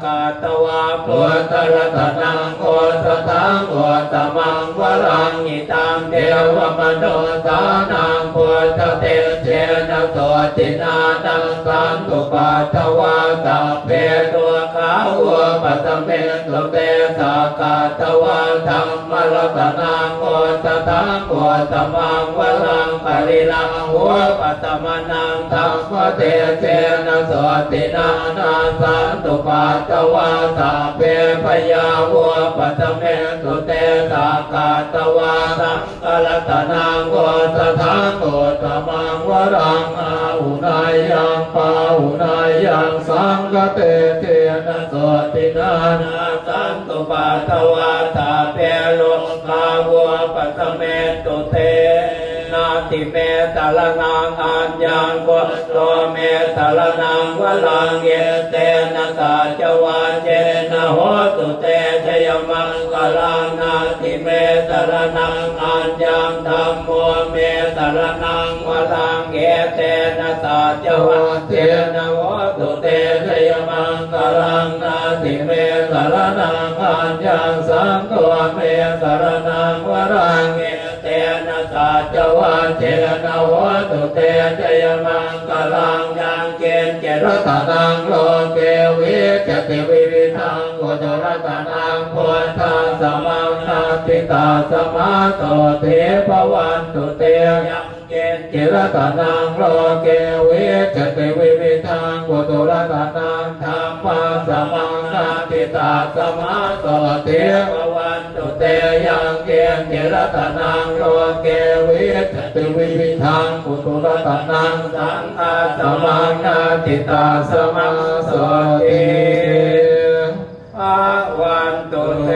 กาตวาพุทธรัตนังโอสถังโอตมังวรังอิตังเทวมโนสานังพุทธเตเชนะโสตินานังสันตุปัตถวาสัพเพตัวขาวัวปัตเมตุเตสากาตวาธรรมรัตนังโอสถังโอตมังวรังปริลังหัวปัตมนังธรรมเตเชนะโสตินานาสันตุปัตถวาสัพเพพยาวัวปัตเมตุเตสากาตวาสังฆรัตนังโอสถังโอตมังวรังอาหุนายยังปาหุนายยังสังฆเตเทนะโสตินานาสันตุปัตถวาสัพเพโลกาวัวปัตเมตุเตนาติเมตลนังอัญญังโกโตเมตลนังวลังเยเตนะสาจวาเจนะโหตุเตชยมังกลังนาติเมตลนังอัญญังธัมโมเมตลนังวลังเยเตนะสาจวาเจนะโหตุเตชยมังกลังนาติเมตลนังอัญญังสังโฆเมตลนังวลังเยเตนะสาจวาเจนะโหตุเตชยมังกลังยังเกณฑ์เจรตนังโลเกวิจติวิวิทังโกจรตนังพุทธาสมังนาติตาสมาโตเทภวันตุเตยังเกณฑ์เจรตนังโลเกวิจติวิวิทังโกจรตนังธรรมาสมังนาติตาสมาโตเทภวันตุเตยังเกณฑ์เจรตนังโลเกวิจติวิวิทังโกจรตนังสังฆาสมังนาติตาสมาโสติภวันตุเต